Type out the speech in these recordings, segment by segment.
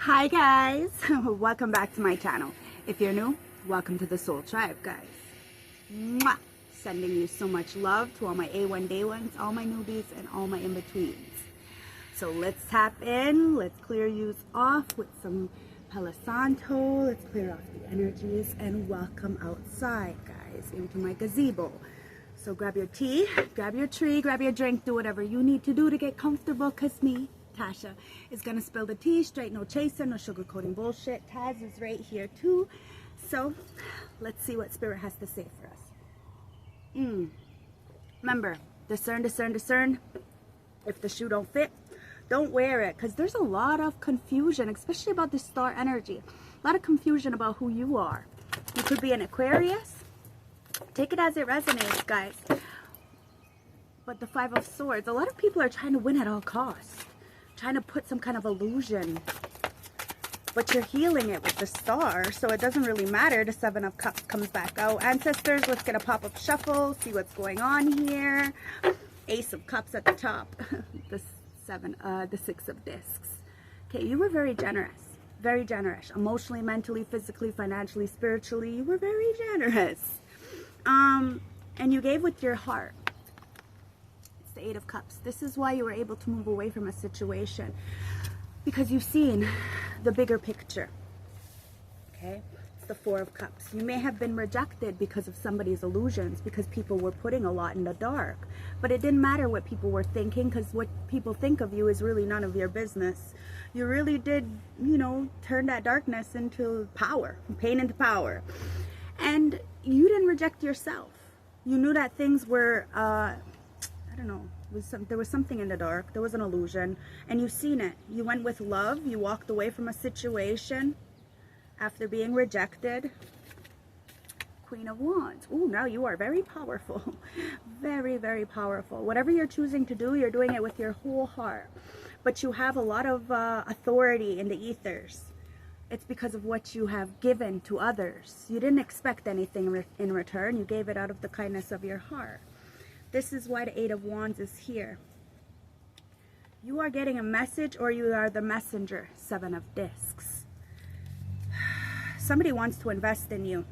Hi guys, welcome back to my channel. If you're new, welcome to the Soul Tribe, guys. Mwah! Sending you so much love to all my A1 day ones, all my newbies, and all my in-betweens. So let's tap in, let's clear you off with some Palo Santo, let's clear off the energies, and welcome outside, guys, into my gazebo. So grab your tea, grab your tree, grab your drink, do whatever you need to do to get comfortable, because me, Tasha, is going to spill the tea, straight, no chaser, no sugarcoating bullshit. Taz is right here too. So let's see what Spirit has to say for us. Remember, discern, discern, discern. If the shoe don't fit, don't wear it, because there's a lot of confusion, especially about this star energy. A lot of confusion about who you are. You could be an Aquarius. Take it as it resonates, guys. But the Five of Swords, a lot of people are trying to win at all costs. Trying to put some kind of illusion, but you're healing it with the star, so it doesn't really matter. The Seven of Cups comes back out. Ancestors, let's get a pop-up shuffle, see what's going on here. Ace of Cups at the top. The Six of Discs. Okay, you were very generous, emotionally, mentally, physically, financially, spiritually. You were very generous, and you gave with your heart. The Eight of Cups. This is why you were able to move away from a situation, because you've seen the bigger picture. Okay, it's the Four of Cups. You may have been rejected because of somebody's illusions, because people were putting a lot in the dark, but it didn't matter what people were thinking, because what people think of you is really none of your business. You really did, you know, turn that darkness into power, pain into power, and you didn't reject yourself. You knew that things were I don't know, there was something in the dark, there was an illusion, and you've seen it. You went with love, you walked away from a situation after being rejected. Queen of Wands. Ooh, now you are very powerful. Very, very powerful. Whatever you're choosing to do, you're doing it with your whole heart. But you have a lot of authority in the ethers. It's because of what you have given to others. You didn't expect anything in return. You gave it out of the kindness of your heart. This is why the Eight of Wands is here. You are getting a message, or you are the messenger. Seven of Discs. Somebody wants to invest in you,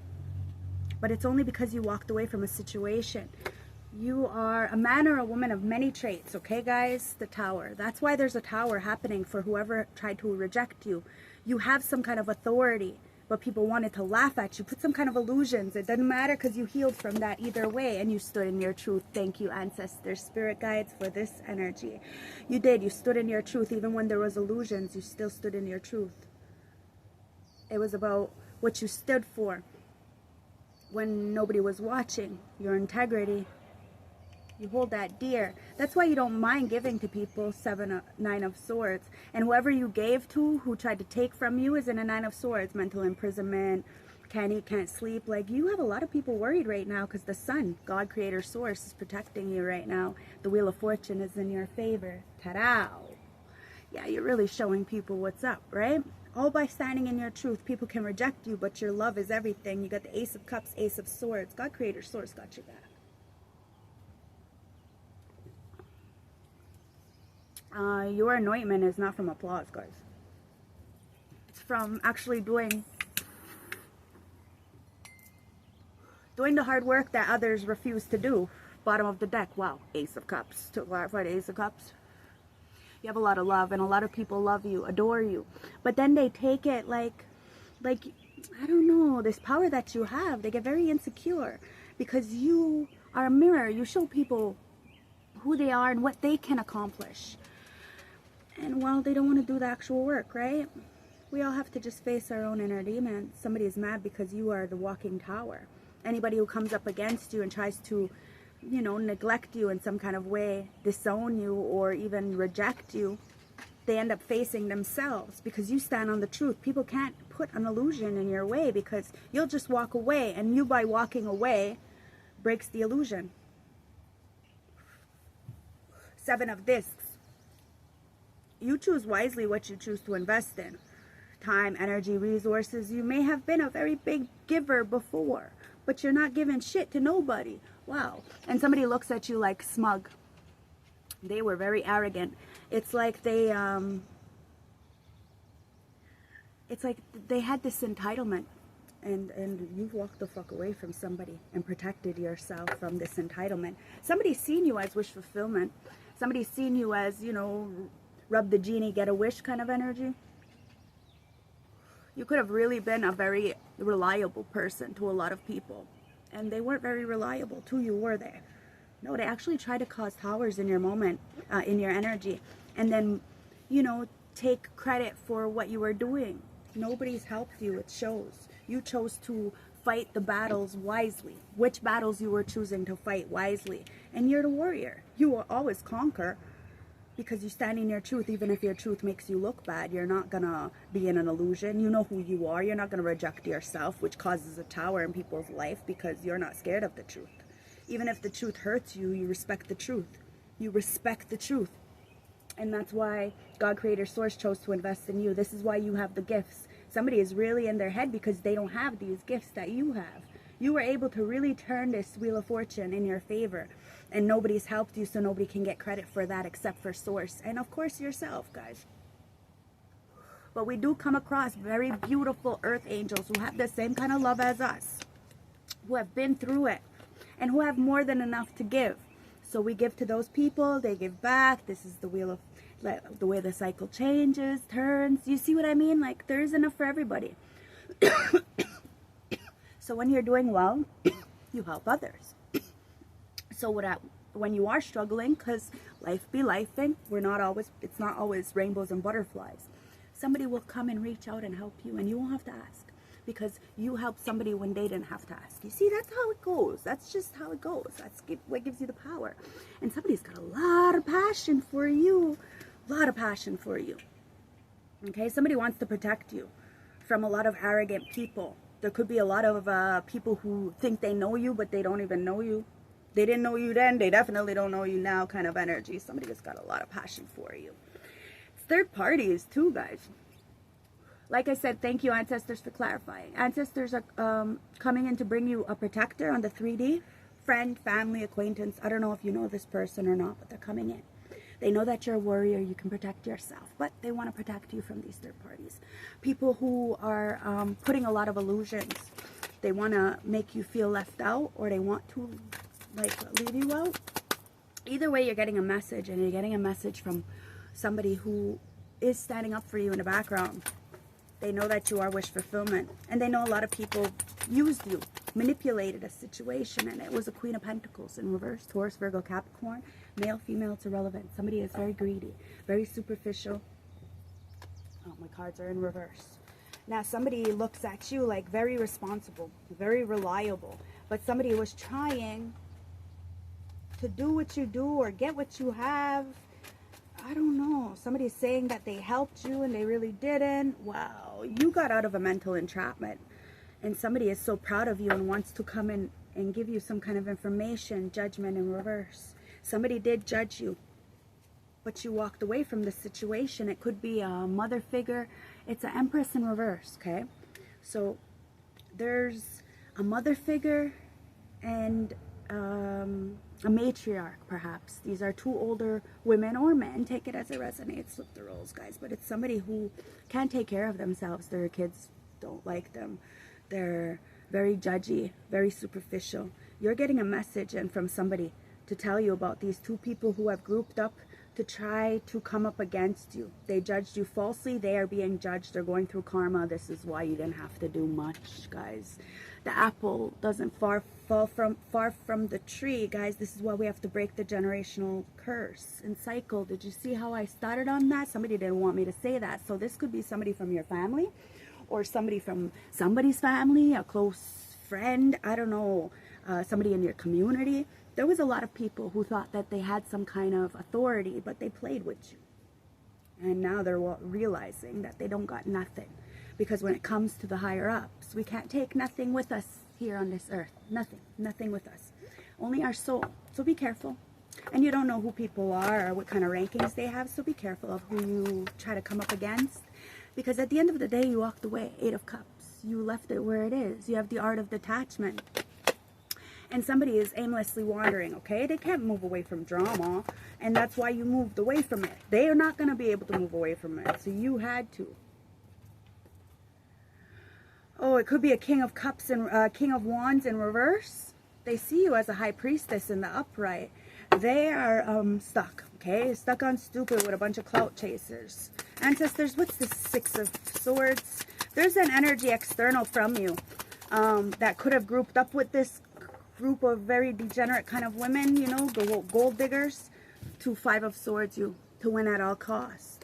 but it's only because you walked away from a situation. You are a man or a woman of many traits, okay, guys? The Tower. That's why there's a tower happening for whoever tried to reject you. You have some kind of authority, but people wanted to laugh at you, put some kind of illusions. It doesn't matter, because you healed from that either way, and you stood in your truth. Thank you, ancestors, spirit guides, for this energy. You did. You stood in your truth. Even when there was illusions, you still stood in your truth. It was about what you stood for when nobody was watching. Your integrity. You hold that dear. That's why you don't mind giving to people. Nine of Swords. And whoever you gave to, who tried to take from you, is in a Nine of Swords. Mental imprisonment, can't eat, can't sleep. Like, you have a lot of people worried right now, because the Sun, God, Creator, Source, is protecting you right now. The Wheel of Fortune is in your favor. Ta-da! Yeah, you're really showing people what's up, right? All by standing in your truth. People can reject you, but your love is everything. You got the Ace of Cups, Ace of Swords. God, Creator, Source got your back. Your anointment is not from applause, guys. It's from actually doing the hard work that others refuse to do. Bottom of the deck. Wow. Ace of Cups. To clarify, the Ace of Cups. You have a lot of love, and a lot of people love you, adore you. But then they take it like, I don't know, this power that you have. They get very insecure, because you are a mirror. You show people who they are and what they can accomplish. And, well, they don't want to do the actual work, right? We all have to just face our own inner demons. Somebody is mad because you are the walking tower. Anybody who comes up against you and tries to, you know, neglect you in some kind of way, disown you, or even reject you, they end up facing themselves, because you stand on the truth. People can't put an illusion in your way, because you'll just walk away, and you, by walking away, breaks the illusion. Seven of Discs. You choose wisely what you choose to invest in. Time, energy, resources. You may have been a very big giver before, but you're not giving shit to nobody. Wow. And somebody looks at you like smug. They were very arrogant. It's like they it's like they had this entitlement, and you've walked the fuck away from somebody and protected yourself from this entitlement. Somebody's seen you as wish fulfillment. Somebody's seen you as, you know, rub the genie, get a wish kind of energy. You could have really been a very reliable person to a lot of people, and they weren't very reliable to you, were they? No, they actually tried to cause towers in your moment, in your energy, and then, you know, take credit for what you were doing. Nobody's helped you. It shows. You chose to fight the battles wisely. Which battles you were choosing to fight wisely. And you're the warrior. You will always conquer because you stand in your truth. Even if your truth makes you look bad, you're not going to be in an illusion. You know who you are. You're not going to reject yourself, which causes a tower in people's life because you're not scared of the truth. Even if the truth hurts you, you respect the truth. You respect the truth. And that's why God, Creator, Source chose to invest in you. This is why you have the gifts. Somebody is really in their head because they don't have these gifts that you have. You were able to really turn this Wheel of Fortune in your favor. And nobody's helped you, so nobody can get credit for that except for Source. And of course yourself, guys. But we do come across very beautiful earth angels who have the same kind of love as us. Who have been through it. And who have more than enough to give. So we give to those people, they give back. This is the wheel of, the way the cycle changes, turns. You see what I mean? Like, there's enough for everybody. So when you're doing well, you help others. So when you are struggling, because life be lifing, it's not always rainbows and butterflies. Somebody will come and reach out and help you, and you won't have to ask. Because you helped somebody when they didn't have to ask. You see, that's how it goes. That's just how it goes. That's what gives you the power. And somebody's got a lot of passion for you. A lot of passion for you. Okay? Somebody wants to protect you from a lot of arrogant people. There could be a lot of people who think they know you, but they don't even know you. They didn't know you then. They definitely don't know you now kind of energy. Somebody has got a lot of passion for you. It's third parties too, guys. Like I said, thank you, ancestors, for clarifying. Ancestors are coming in to bring you a protector on the 3D. Friend, family, acquaintance. I don't know if you know this person or not, but they're coming in. They know that you're a warrior. You can protect yourself. But they want to protect you from these third parties. People who are putting a lot of illusions. They want to make you feel left out, or they want to, like, leave you out. Either way, you're getting a message. And you're getting a message from somebody who is standing up for you in the background. They know that you are wish fulfillment. And they know a lot of people used you, manipulated a situation. And it was a Queen of Pentacles in reverse. Taurus, Virgo, Capricorn. Male, female, it's irrelevant. Somebody is very greedy, very superficial. Oh, my cards are in reverse. Now, somebody looks at you like very responsible, very reliable. But somebody was trying to do what you do or get what you have. I don't know. Somebody's saying that they helped you and they really didn't. Wow, you got out of a mental entrapment. And somebody is so proud of you and wants to come in and give you some kind of information, judgment in reverse. Somebody did judge you, but you walked away from the situation. It could be a mother figure. It's an Empress in reverse, okay? So there's a mother figure and a matriarch, perhaps. These are two older women or men. Take it as it resonates. Flip the roles, guys. But it's somebody who can't take care of themselves. Their kids don't like them. They're very judgy, very superficial. You're getting a message in from somebody to tell you about these two people who have grouped up to try to come up against you. They judged you falsely. They are being judged. They're going through karma. This is why you didn't have to do much, guys. The apple doesn't fall far from the tree, guys. This is why we have to break the generational curse and cycle. Did you see how I started on that? Somebody didn't want me to say that. So this could be somebody from your family or somebody from somebody's family, a close friend, I don't know, somebody in your community. There was a lot of people who thought that they had some kind of authority, but they played with you. And now they're realizing that they don't got nothing. Because when it comes to the higher ups, we can't take nothing with us here on this earth. Nothing with us. Only our soul. So be careful. And you don't know who people are or what kind of rankings they have, so be careful of who you try to come up against. Because at the end of the day, you walked away. 8 of Cups. You left it where it is. You have the art of detachment. And somebody is aimlessly wandering, okay? They can't move away from drama. And that's why you moved away from it. They are not going to be able to move away from it. So you had to. Oh, it could be a King of Cups and King of Wands in reverse. They see you as a High Priestess in the upright. They are stuck, okay? Stuck on stupid with a bunch of clout chasers. Ancestors, what's the Six of Swords? There's an energy external from you that could have grouped up with this group of very degenerate kind of women, you know, the gold diggers. To Five of Swords, you to win at all costs.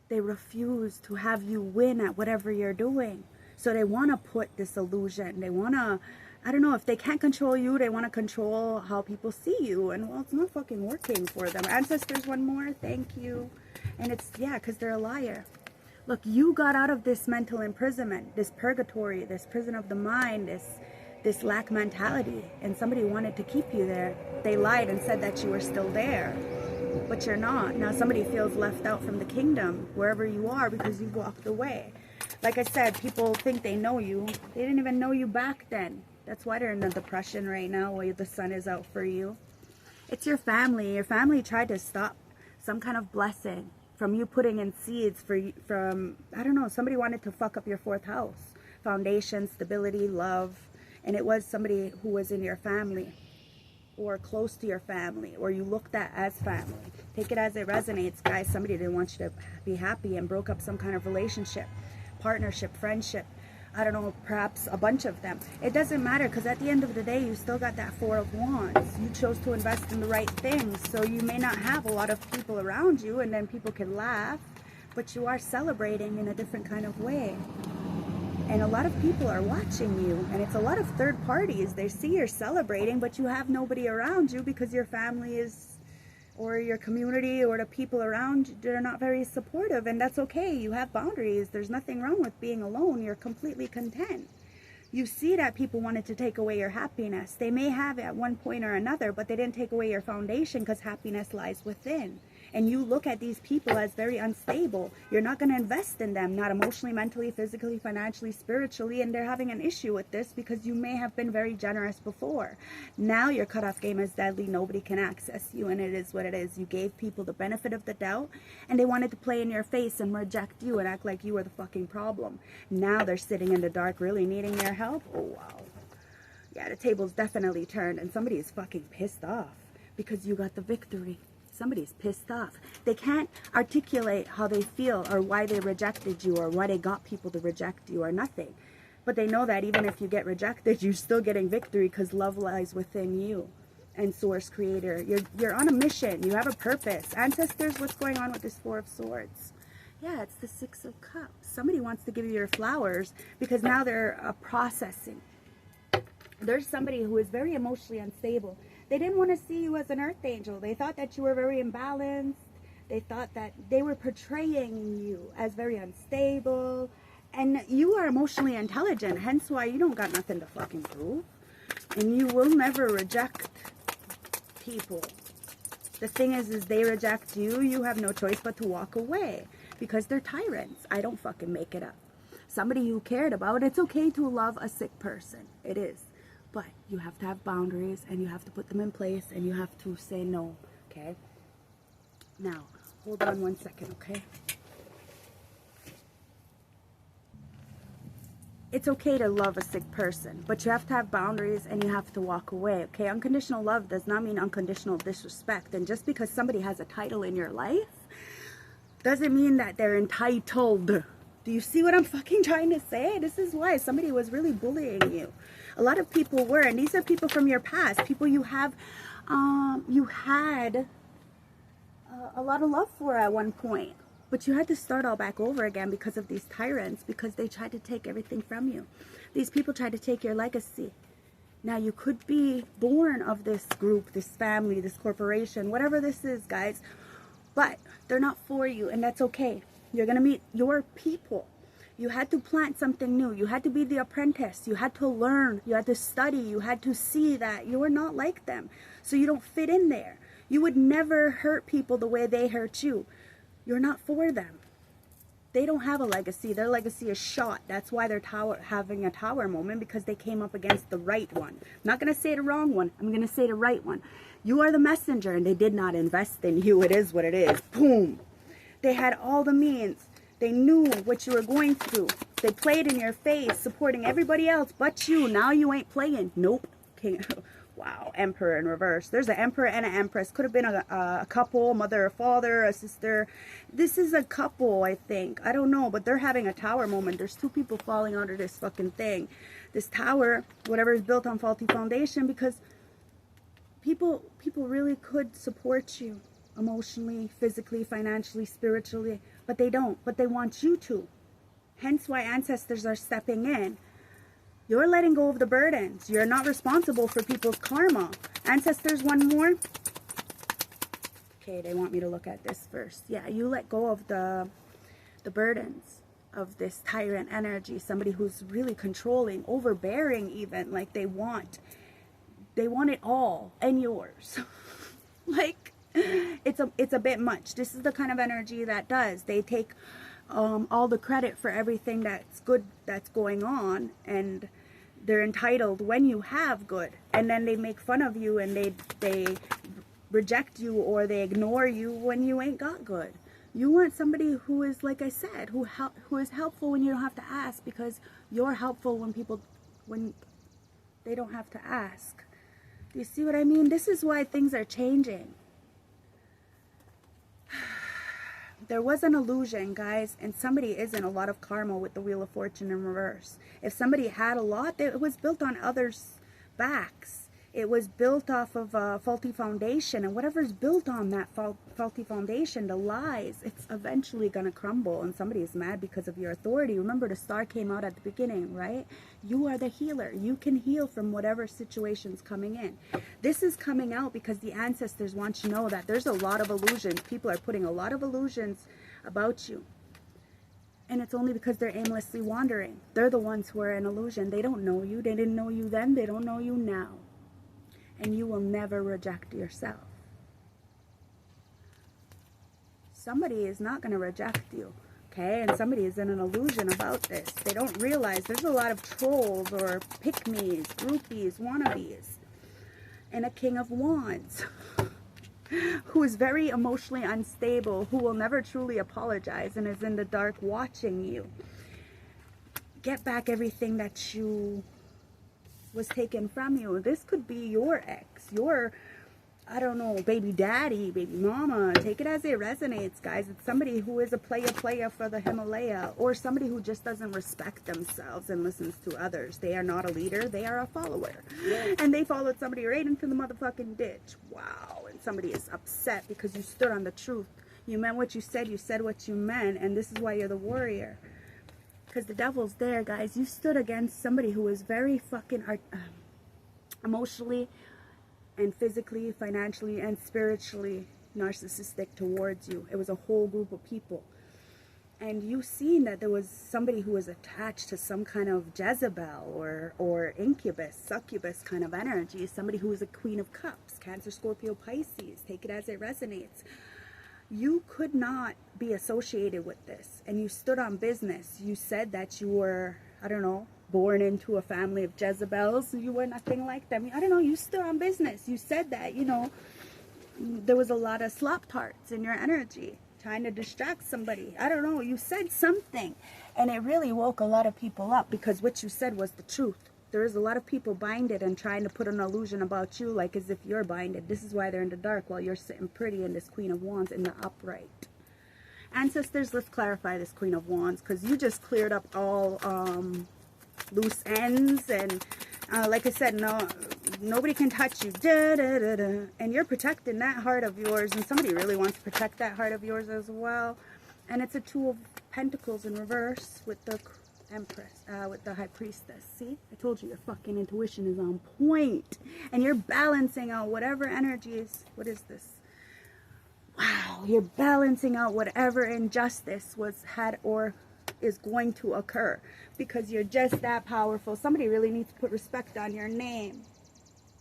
They refuse to have you win at whatever you're doing. So they want to put this illusion. They want to, I don't know, if they can't control you, they want to control how people see you. And, well, it's not fucking working for them. Ancestors, one more. Thank you. And it's, yeah, because they're a liar. Look, you got out of this mental imprisonment, this purgatory, this prison of the mind, this lack mentality. And somebody wanted to keep you there. They lied and said that you were still there. But you're not. Now somebody feels left out from the kingdom, wherever you are, because you walked away. Like I said, people think they know you. They didn't even know you back then. That's why they're in the depression right now, where the sun is out for you. It's your family. Your family tried to stop some kind of blessing from you putting in seeds from, I don't know, somebody wanted to fuck up your fourth house. Foundation, stability, love. And it was somebody who was in your family or close to your family, or you looked at as family. Take it as it resonates, guys. Somebody didn't want you to be happy and broke up some kind of relationship, partnership, friendship. I don't know, perhaps a bunch of them. It doesn't matter, because at the end of the day, you still got that Four of Wands. You chose to invest in the right things, so you may not have a lot of people around you, and then people can laugh, but you are celebrating in a different kind of way. And a lot of people are watching you, and it's a lot of third parties. They see you're celebrating, but you have nobody around you because your family is, or your community, or the people around you, they're not very supportive, and that's okay. You have boundaries. There's nothing wrong with being alone. You're completely content. You see that people wanted to take away your happiness. They may have at one point or another, but they didn't take away your foundation, because happiness lies within. And you look at these people as very unstable. You're not going to invest in them, not emotionally, mentally, physically, financially, spiritually, and they're having an issue with this because you may have been very generous before. Now your cutoff game is deadly. Nobody can access you, and it is what it is. You gave people the benefit of the doubt, and they wanted to play in your face and reject you and act like you were the fucking problem. Now they're sitting in the dark, really needing your help. Oh, wow. Yeah, the table's definitely turned, and somebody is fucking pissed off because you got the victory. Somebody's pissed off. They can't articulate how they feel or why they rejected you or why they got people to reject you or nothing. But they know that even if you get rejected, you're still getting victory, because love lies within you and Source Creator. You're on a mission. You have a purpose. Ancestors, what's going on with this Four of Swords? Yeah, it's the Six of Cups. Somebody wants to give you your flowers because now they're processing. There's somebody who is very emotionally unstable. They didn't want to see you as an earth angel. They thought that you were very imbalanced. They thought that they were portraying you as very unstable. And you are emotionally intelligent, hence why you don't got nothing to fucking prove. And you will never reject people. The thing is they reject you. You have no choice but to walk away because they're tyrants. I don't fucking make it up. Somebody you cared about. It's okay to love a sick person. It is. But you have to have boundaries, and you have to put them in place, and you have to say no, okay? Now, hold on 1 second, okay? It's okay to love a sick person, but you have to have boundaries, and you have to walk away, okay? Unconditional love does not mean unconditional disrespect. And just because somebody has a title in your life doesn't mean that they're entitled. Do you see what I'm fucking trying to say? This is why somebody was really bullying you. A lot of people were, and these are people from your past, people you have, you had a lot of love for at one point, but you had to start all back over again because of these tyrants, because they tried to take everything from you. These people tried to take your legacy. Now, you could be born of this group, this family, this corporation, whatever this is, guys, but they're not for you, and that's okay. You're going to meet your people. You had to plant something new. You had to be the apprentice. You had to learn. You had to study. You had to see that you were not like them, so you don't fit in there. You would never hurt people the way they hurt you. You're not for them. They don't have a legacy. Their legacy is shot. That's why they're having a tower moment, because they came up against the right one. I'm not going to say the wrong one. I'm going to say the right one. You are the messenger, and they did not invest in you. It is what it is. Boom. They had all the means They knew what you were going through. They played in your face, supporting everybody else but you. Now you ain't playing. Nope. King. Wow. Emperor in reverse. There's an emperor and an empress. Could have been a couple, a mother or father, a sister. This is a couple, I think. I don't know, but they're having a tower moment. There's two people falling out of this fucking thing. This tower, whatever, is built on faulty foundation, because people really could support you emotionally, physically, financially, spiritually, but they don't. But they want you to. Hence why ancestors are stepping in. You're letting go of the burdens. You're not responsible for people's karma. Ancestors, one more. Okay, they want me to look at this first. Yeah, you let go of the burdens of this tyrant energy. Somebody who's really controlling, overbearing even. Like they want it all and yours. Like, it's a bit much. This is the kind of energy that does. They take all the credit for everything that's good that's going on, and they're entitled when you have good, and then they make fun of you, and they reject you, or they ignore you when you ain't got good. You want somebody who is, like I said, who is helpful when you don't have to ask, because you're helpful when they don't have to ask. Do you see what I mean? This is why things are changing. There was an illusion, guys, and somebody is in a lot of karma with the Wheel of Fortune in reverse. If somebody had a lot, it was built on others' backs. It was built off of a faulty foundation, and whatever's built on that faulty foundation, the lies, it's eventually going to crumble, and somebody is mad because of your authority. Remember, the star came out at the beginning, right? You are the healer. You can heal from whatever situation's coming in. This is coming out because the ancestors want you to know that there's a lot of illusions. People are putting a lot of illusions about you. And it's only because they're aimlessly wandering. They're the ones who are an illusion. They don't know you. They didn't know you then. They don't know you now. And you will never reject yourself. Somebody is not going to reject you, okay? And somebody is in an illusion about this. They don't realize there's a lot of trolls or pick-me's, groupies, wannabes. And a King of Wands who is very emotionally unstable, who will never truly apologize and is in the dark watching you get back everything that was taken from you. This could be your ex, your, I don't know, baby daddy, baby mama. Take it as it resonates, guys. It's somebody who is a player for the Himalaya, or somebody who just doesn't respect themselves and listens to others. They are not a leader, they are a follower. And they followed somebody right into the motherfucking ditch. Wow. And somebody is upset because you stood on the truth. You meant what you said what you meant, and this is why you're the warrior. Because the devil's there, guys. You stood against somebody who was very fucking emotionally and physically, financially, and spiritually narcissistic towards you. It was a whole group of people. And you seen that there was somebody who was attached to some kind of Jezebel or incubus, succubus kind of energy. Somebody who was a Queen of Cups, Cancer, Scorpio, Pisces. Take it as it resonates. You could not be associated with this, and you stood on business. You said that you were, I don't know, born into a family of Jezebels. You were nothing like them. I don't know, you stood on business. You said that, you know, there was a lot of slop tarts in your energy, trying to distract somebody. I don't know, you said something, and it really woke a lot of people up, because what you said was the truth. There is a lot of people binded and trying to put an illusion about you, like as if you're binded. This is why they're in the dark while you're sitting pretty in this Queen of Wands in the upright. Ancestors, let's clarify this Queen of Wands, because you just cleared up all loose ends, and like I said, nobody can touch you. And you're protecting that heart of yours, and somebody really wants to protect that heart of yours as well. And it's a Two of Pentacles in reverse with the Empress, with the High Priestess. See, I told you your fucking intuition is on point, and you're balancing out whatever energies. What is this? Wow, you're balancing out whatever injustice had or is going to occur, because you're just that powerful. Somebody really needs to put respect on your name,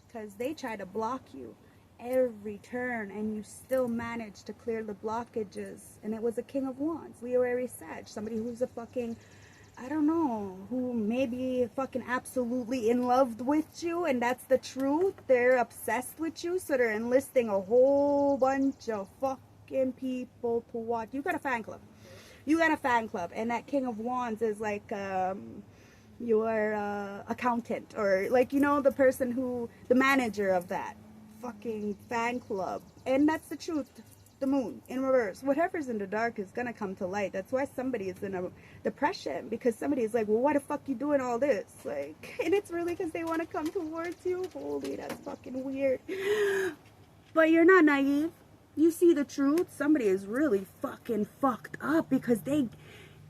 because they try to block you every turn, and you still manage to clear the blockages. And it was a King of Wands, Leo, Aries, Sag. Somebody who's a fucking, I don't know, who may be fucking absolutely in love with you, and that's the truth. They're obsessed with you, so they're enlisting a whole bunch of fucking people to watch. You got a fan club. You got a fan club, and that King of Wands is like your accountant, or like, you know, the person who, the manager of that fucking fan club. And that's the truth. The moon in reverse. Whatever's in the dark is gonna come to light. That's why somebody is in a depression, because somebody is like, well, why the fuck you doing all this? Like, and it's really because they want to come towards you. Holy, that's fucking weird. But you're not naive. You see the truth. Somebody is really fucking fucked up because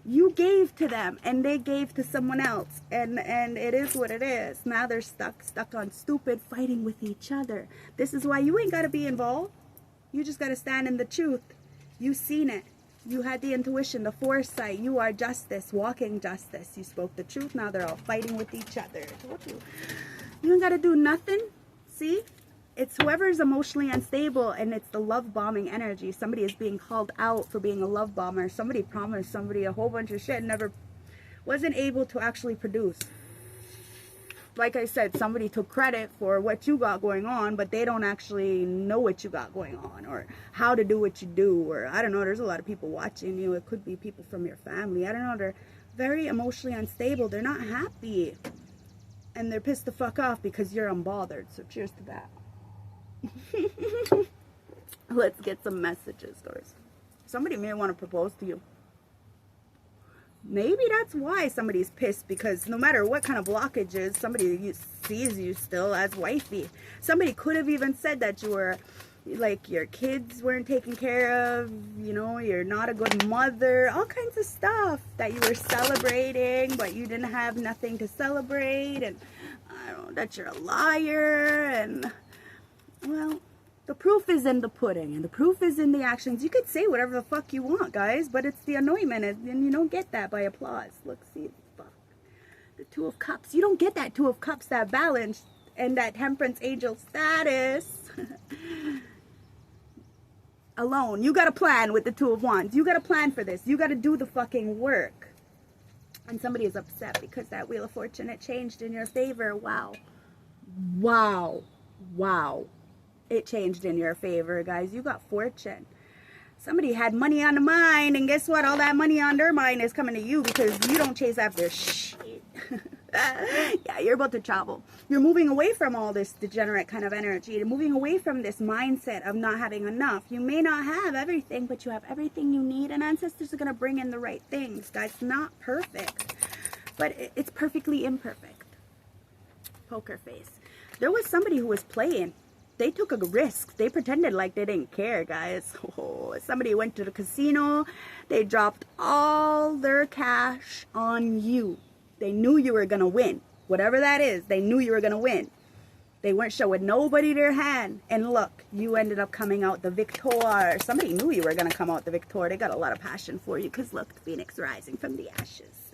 you gave to them and they gave to someone else, and it is what it is. Now they're stuck on stupid, fighting with each other. This is why you ain't got to be involved. You just got to stand in the truth. You seen it. You had the intuition, the foresight. You are justice, walking justice. You spoke the truth. Now they're all fighting with each other. I told you. You ain't got to do nothing. See? It's whoever's emotionally unstable, and it's the love bombing energy. Somebody is being called out for being a love bomber. Somebody promised somebody a whole bunch of shit and never wasn't able to actually produce. Like I said, somebody took credit for what you got going on, but they don't actually know what you got going on, or how to do what you do, or I don't know. There's a lot of people watching you. It could be people from your family. I don't know. They're very emotionally unstable. They're not happy, and they're pissed the fuck off because you're unbothered. So cheers to that. Let's get some messages, guys. Somebody may want to propose to you. Maybe that's why somebody's pissed, because no matter what kind of blockage is, somebody sees you still as wifey. Somebody could have even said that you were, like, your kids weren't taken care of, you know, you're not a good mother, all kinds of stuff that you were celebrating, but you didn't have nothing to celebrate, and I don't know, that you're a liar, and, well, the proof is in the pudding, and the proof is in the actions. You could say whatever the fuck you want, guys, but it's the anointment, and you don't get that by applause. Look, see, fuck. The Two of Cups. You don't get that Two of Cups, that balance, and that Temperance Angel status alone. You got to plan with the Two of Wands. You got to plan for this. You got to do the fucking work. And somebody is upset because that Wheel of Fortune, it changed in your favor. Wow. Wow. Wow. It changed in your favor, guys. You got fortune. Somebody had money on the mind, and guess what? All that money on their mind is coming to you because you don't chase after shit. Yeah, you're about to travel. You're moving away from all this degenerate kind of energy. You're moving away from this mindset of not having enough. You may not have everything, but you have everything you need, and ancestors are going to bring in the right things, guys. It's not perfect, but it's perfectly imperfect. Poker face. There was somebody who was playing. They took a risk. They pretended like they didn't care, guys. Oh, somebody went to the casino. They dropped all their cash on you. They knew you were going to win. Whatever that is, they knew you were going to win. They weren't showing nobody their hand. And look, you ended up coming out the victor. Somebody knew you were going to come out the victor. They got a lot of passion for you because look, the phoenix rising from the ashes.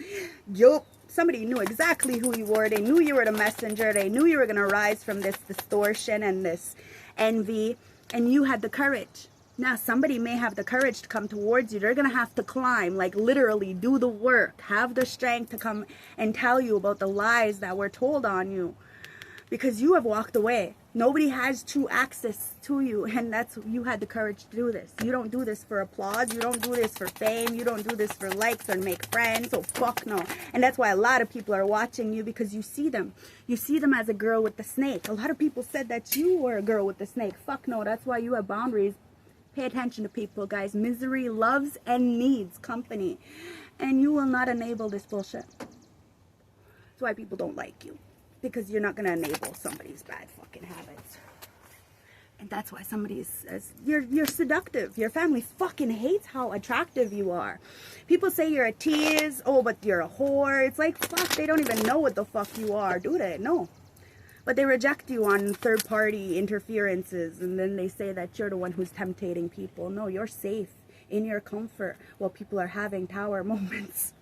Yup. Somebody knew exactly who you were. They knew you were the messenger. They knew you were going to rise from this distortion and this envy. And you had the courage. Now, somebody may have the courage to come towards you. They're going to have to climb, like literally do the work. Have the strength to come and tell you about the lies that were told on you. Because you have walked away. Nobody has true access to you. And you had the courage to do this. You don't do this for applause. You don't do this for fame. You don't do this for likes or make friends. Oh, fuck no. And that's why a lot of people are watching you, because you see them. You see them as a girl with the snake. A lot of people said that you were a girl with the snake. Fuck no. That's why you have boundaries. Pay attention to people, guys. Misery loves and needs company. And you will not enable this bullshit. That's why people don't like you. Because you're not going to enable somebody's bad fucking habits. And that's why you're seductive. Your family fucking hates how attractive you are. People say you're a tease. Oh, but you're a whore. It's like, fuck, they don't even know what the fuck you are, do they? No. But they reject you on third-party interferences. And then they say that you're the one who's temptating people. No, you're safe in your comfort while people are having tower moments.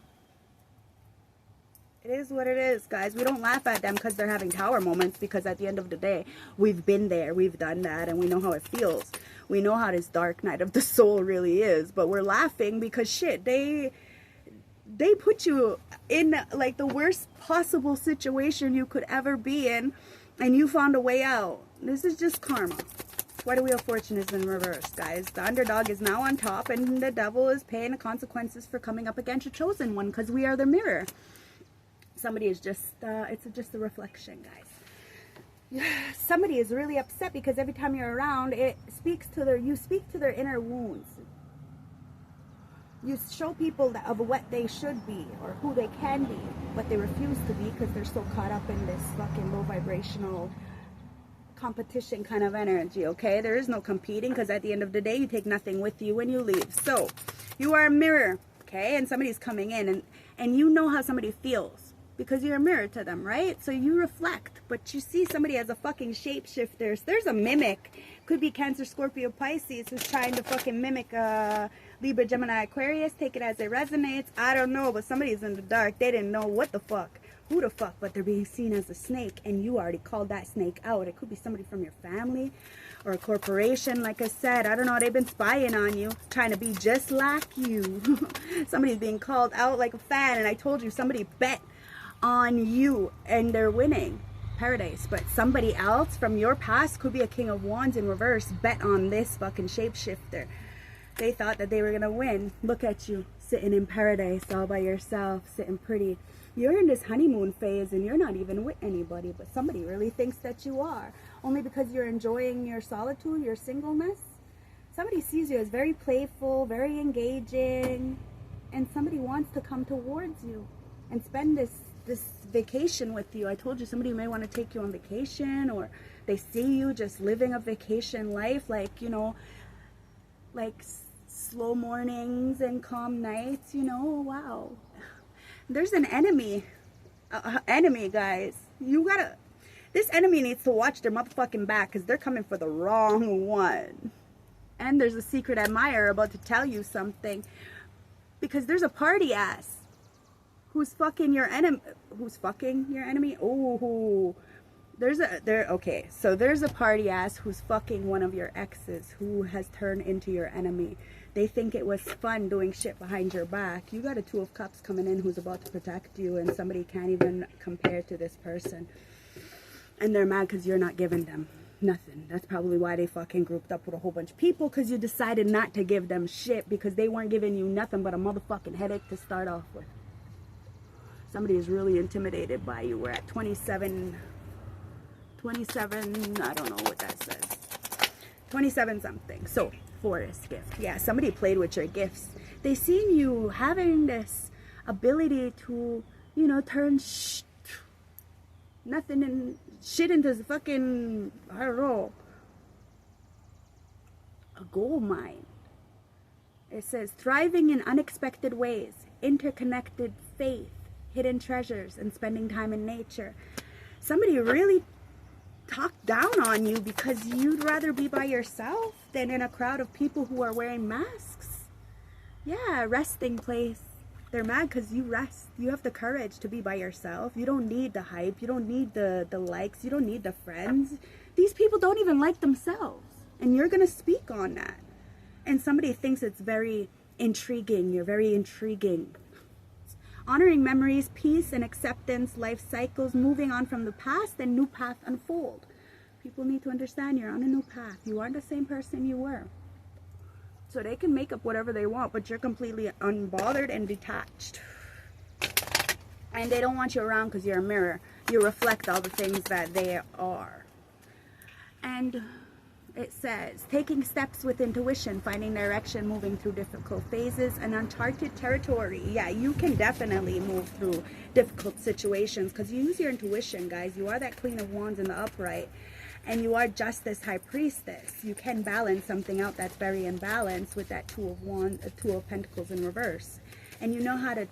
It is what it is, guys. We don't laugh at them because they're having tower moments, because at the end of the day, we've been there, we've done that, and we know how it feels. We know how this dark night of the soul really is, but we're laughing because shit, they put you in like the worst possible situation you could ever be in, and you found a way out. This is just karma. Why the Wheel of Fortune is in reverse, guys? The underdog is now on top, and the devil is paying the consequences for coming up against your chosen one, because we are the mirror. Somebody is just, it's just a reflection, guys. Somebody is really upset because every time you're around, it speaks to you speak to their inner wounds. You show people that of what they should be or who they can be, but they refuse to be because they're so caught up in this fucking low vibrational competition kind of energy, okay? There is no competing, because at the end of the day, you take nothing with you when you leave. So, you are a mirror, okay? And somebody's coming in, and you know how somebody feels because you're a mirror to them, right? So you reflect, but you see somebody as a fucking shapeshifter. So there's a mimic. Could be Cancer, Scorpio, Pisces, who's trying to fucking mimic Libra, Gemini, Aquarius. Take it as it resonates. I don't know, but somebody's in the dark. They didn't know what the fuck. Who the fuck, but they're being seen as a snake, and you already called that snake out. It could be somebody from your family or a corporation, like I said. I don't know, they've been spying on you, trying to be just like you. Somebody's being called out like a fan, and I told you, somebody bet on you, and they're winning. Paradise. But somebody else from your past, could be a King of Wands in reverse, bet on this fucking shapeshifter. They thought that they were gonna win. Look at you, sitting in paradise all by yourself, sitting pretty. You're in this honeymoon phase and you're not even with anybody, but somebody really thinks that you are. Only because you're enjoying your solitude, your singleness. Somebody sees you as very playful, very engaging, and somebody wants to come towards you and spend this vacation with you. I told you somebody may want to take you on vacation, or they see you just living a vacation life, like, you know, like slow mornings and calm nights, you know. Wow. There's an enemy, guys. This enemy needs to watch their motherfucking back, because they're coming for the wrong one. And there's a secret admirer about to tell you something, because there's a party ass who's fucking your enemy. Who's fucking your enemy? Oh, okay. So there's a party ass who's fucking one of your exes, who has turned into your enemy. They think it was fun doing shit behind your back. You got a Two of Cups coming in who's about to protect you, and somebody can't even compare to this person. And they're mad because you're not giving them nothing. That's probably why they fucking grouped up with a whole bunch of people, because you decided not to give them shit, because they weren't giving you nothing but a motherfucking headache to start off with. Somebody is really intimidated by you. We're at 27, I don't know what that says. 27 something. So, Forest gift. Yeah, somebody played with your gifts. They seen you having this ability to, you know, turn nothing and shit into fucking, I don't know, a gold mine. It says, thriving in unexpected ways, interconnected faith, hidden treasures, and spending time in nature. Somebody really talked down on you because you'd rather be by yourself than in a crowd of people who are wearing masks. Yeah, resting place. They're mad because you rest. You have the courage to be by yourself. You don't need the hype. You don't need the likes. You don't need the friends. These people don't even like themselves. And you're going to speak on that. And somebody thinks it's very intriguing. You're very intriguing. Honoring memories, peace and acceptance, life cycles, moving on from the past, and new path unfold. People need to understand you're on a new path. You aren't the same person you were. So they can make up whatever they want, but you're completely unbothered and detached. And they don't want you around because you're a mirror. You reflect all the things that they are. And it says, taking steps with intuition, finding direction, moving through difficult phases, and uncharted territory. Yeah, you can definitely move through difficult situations because you use your intuition, guys. You are that Queen of Wands in the upright, and you are Justice, High Priestess. You can balance something out that's very imbalanced with that Two of Pentacles in reverse. And you know how to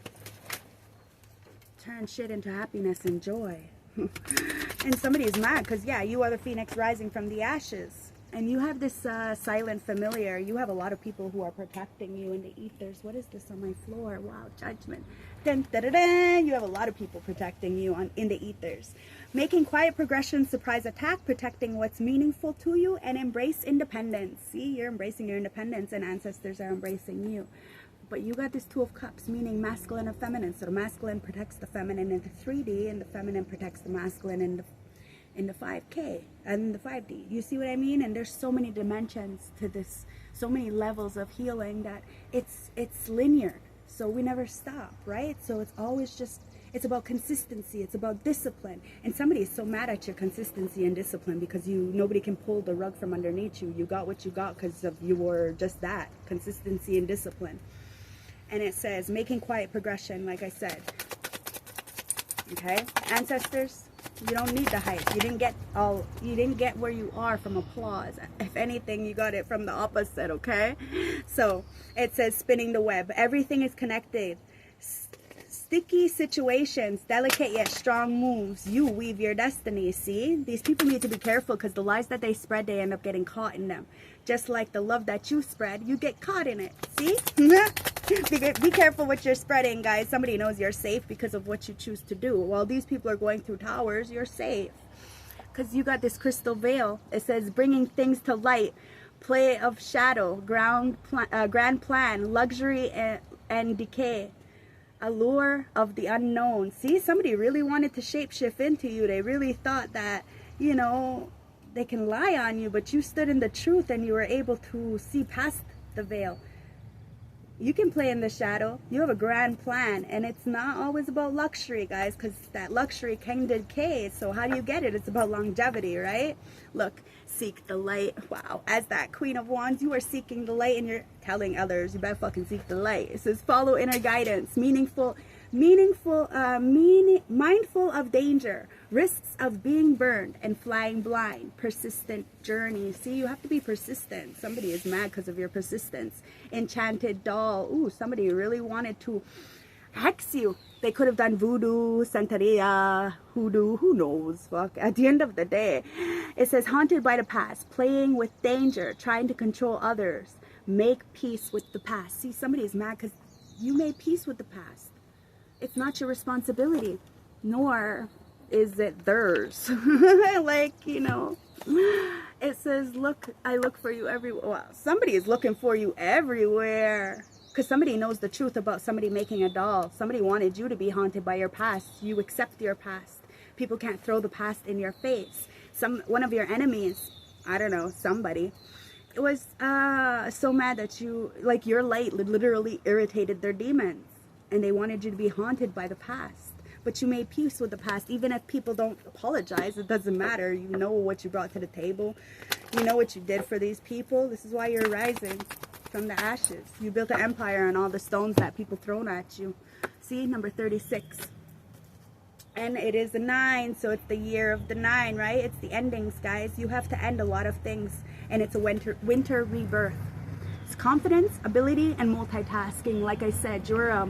turn shit into happiness and joy. And somebody is mad because, yeah, you are the Phoenix rising from the ashes. And you have this silent familiar. You have a lot of people who are protecting you in the ethers. What is this on my floor? Wow, judgment. Dun, da, da, da. You have a lot of people protecting you in the ethers. Making quiet progression, surprise attack, protecting what's meaningful to you, and embrace independence. See, you're embracing your independence, and ancestors are embracing you. But you got this Two of Cups, meaning masculine and feminine. So the masculine protects the feminine in the 3D, and the feminine protects the masculine in the in the 5K and the 5D. You see what I mean? And there's so many dimensions to this, so many levels of healing that it's linear. So we never stop, right? So it's always just, it's about consistency. It's about discipline. And somebody is so mad at your consistency and discipline because nobody can pull the rug from underneath you. You got what you got because of you were just that, consistency and discipline. And it says making quiet progression, like I said. Okay, ancestors, you don't need the hype. You didn't get where you are from applause. If anything, you got it from the opposite. Okay, so it says spinning the web. Everything is connected. Sticky situations, delicate yet strong moves. You weave your destiny. See, these people need to be careful because the lies that they spread, they end up getting caught in them. Just like the love that you spread, you get caught in it. See? Be careful what you're spreading, guys. Somebody knows you're safe because of what you choose to do. While these people are going through towers, you're safe because you got this crystal veil. It says bringing things to light, play of shadow, grand plan, luxury and decay, allure of the unknown. See, somebody really wanted to shapeshift into you. They really thought that, you know, they can lie on you, but you stood in the truth and you were able to see past the veil. You can play in the shadow. You have a grand plan, and it's not always about luxury, guys, because that luxury can decay. So how do you get it? It's about longevity, right? Look, seek the light. Wow, as that Queen of Wands, you are seeking the light, and you're telling others, you better fucking seek the light. It says follow inner guidance, mindful of danger, risks of being burned and flying blind, persistent journey. See, you have to be persistent. Somebody is mad because of your persistence. Enchanted doll. Ooh, somebody really wanted to hex you. They could have done voodoo, santeria, hoodoo, who knows, fuck. At the end of the day, it says haunted by the past, playing with danger, trying to control others, make peace with the past. See, somebody is mad because you made peace with the past. It's not your responsibility, nor is it theirs. Like, you know, it says, look, I look for you everywhere. Well, somebody is looking for you everywhere because somebody knows the truth about somebody making a doll. Somebody wanted you to be haunted by your past. You accept your past. People can't throw the past in your face. One of your enemies, I don't know, somebody, it was so mad that you, like, your light literally irritated their demons. And they wanted you to be haunted by the past. But you made peace with the past. Even if people don't apologize, it doesn't matter. You know what you brought to the table. You know what you did for these people. This is why you're rising from the ashes. You built an empire on all the stones that people thrown at you. See, number 36. And it is the 9, so it's the year of the 9, right? It's the endings, guys. You have to end a lot of things. And it's a winter rebirth. It's confidence, ability, and multitasking. Like I said, you're a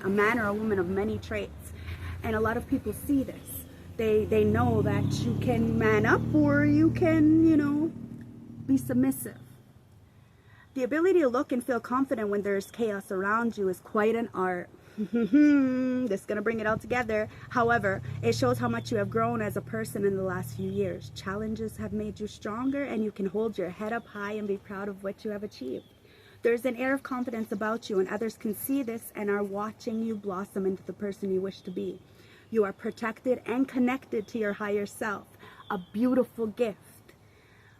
man or a woman of many traits, and a lot of people see this. They know that you can man up, or you can, you know, be submissive. The ability to look and feel confident when there's chaos around you is quite an art. This is gonna bring it all together. However, it shows how much you have grown as a person in the last few years. Challenges have made you stronger, and you can hold your head up high and be proud of what you have achieved. There's an air of confidence about you, and others can see this and are watching you blossom into the person you wish to be. You are protected and connected to your higher self, a beautiful gift.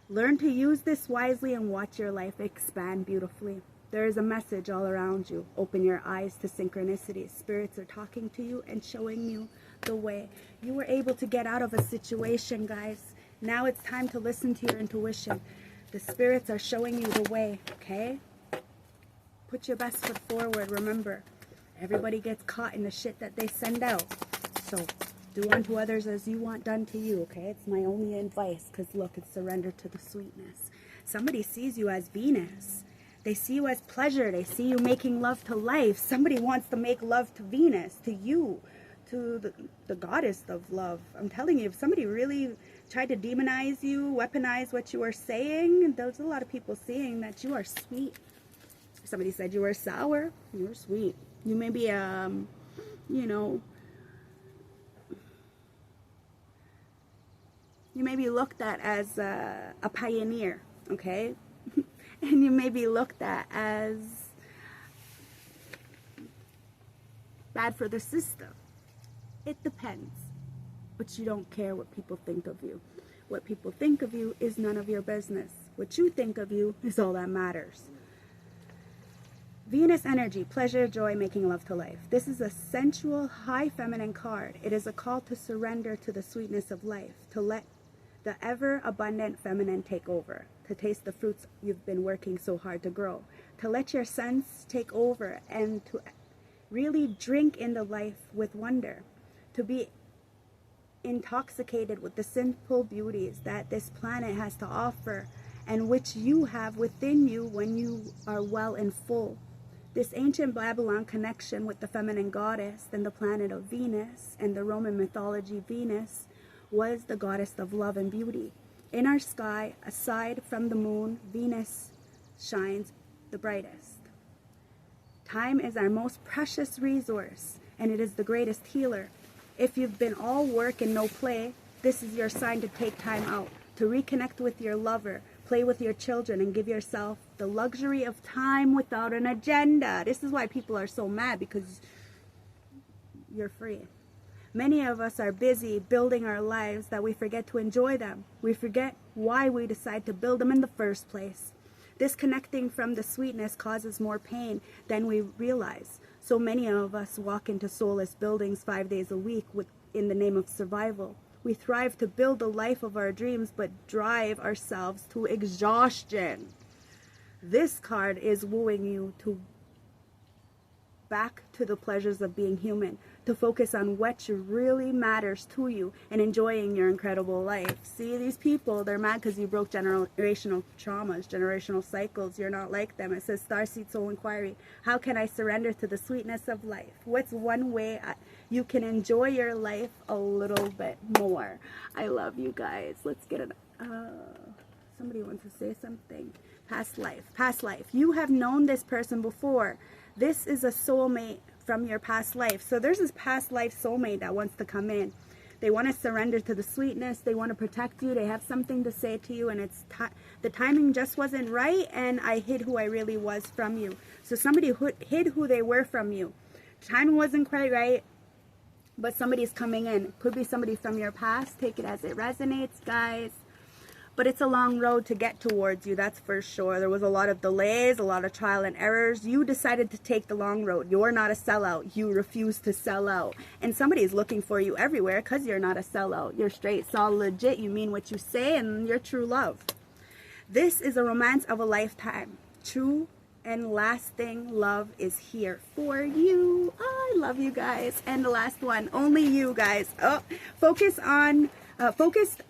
Learn to use this wisely and watch your life expand beautifully. There is a message all around you. Open your eyes to synchronicity. Spirits are talking to you and showing you the way. You were able to get out of a situation, guys. Now it's time to listen to your intuition. The spirits are showing you the way, okay? Put your best foot forward. Remember, everybody gets caught in the shit that they send out. So do unto others as you want done to you, okay? It's my only advice, because look, it's surrender to the sweetness. Somebody sees you as Venus. They see you as pleasure. They see you making love to life. Somebody wants to make love to Venus, to you, to the goddess of love. I'm telling you, if somebody really tried to demonize you, weaponize what you are saying, there's a lot of people seeing that you are sweet. Somebody said you were sour. You're sweet. You may be, you know, you may be looked at as a pioneer, okay? And you may be looked at as bad for the system. It depends. but you don't care what people think of you. What people think of you is none of your business. What you think of you is all that matters. Venus energy, pleasure, joy, making love to life. This is a sensual, high feminine card. It is a call to surrender to the sweetness of life, to let the ever-abundant feminine take over, to taste the fruits you've been working so hard to grow, to let your sense take over and to really drink in the life with wonder, to be intoxicated with the simple beauties that this planet has to offer and which you have within you when you are well and full. This ancient Babylon connection with the feminine goddess and the planet of Venus and the Roman mythology, Venus was the goddess of love and beauty. In our sky, aside from the moon, Venus shines the brightest. Time is our most precious resource, and it is the greatest healer. If you've been all work and no play, this is your sign to take time out, to reconnect with your lover, play with your children, and give yourself the luxury of time without an agenda. This is why people are so mad, because you're free. Many of us are busy building our lives that we forget to enjoy them. We forget why we decide to build them in the first place. Disconnecting from the sweetness causes more pain than we realize. So many of us walk into soulless buildings 5 days a week in the name of survival. We thrive to build the life of our dreams, but drive ourselves to exhaustion. This card is wooing you to back to the pleasures of being human, to focus on what really matters to you and enjoying your incredible life. See, these people, they're mad because you broke generational traumas, generational cycles. You're not like them. It says, Starseed Soul Inquiry, how can I surrender to the sweetness of life? What's one way you can enjoy your life a little bit more? I love you guys. Let's get it. Somebody wants to say something. Past life. Past life. You have known this person before. This is a soulmate from your past life. So there's this past life soulmate that wants to come in. They want to surrender to the sweetness. They want to protect you. They have something to say to you, and it's the timing just wasn't right, and I hid who I really was from you. So somebody hid who they were from you. Timing wasn't quite right, but somebody's coming in. Could be somebody from your past. Take it as it resonates, guys. But it's a long road to get towards you, that's for sure. There was a lot of delays, a lot of trial and errors. You decided to take the long road. You're not a sellout. You refuse to sell out. And somebody's looking for you everywhere because you're not a sellout. You're straight, solid, legit. You mean what you say, and you're true love. This is a romance of a lifetime. True and lasting love is here for you. I love you guys. And the last one, only you guys. Oh, focused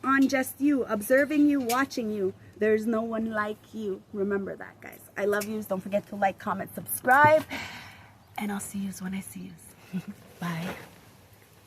on just you, observing you, watching you. There's no one like you. Remember that, guys. I love yous. Don't forget to like, comment, subscribe. And I'll see yous when I see yous. Bye.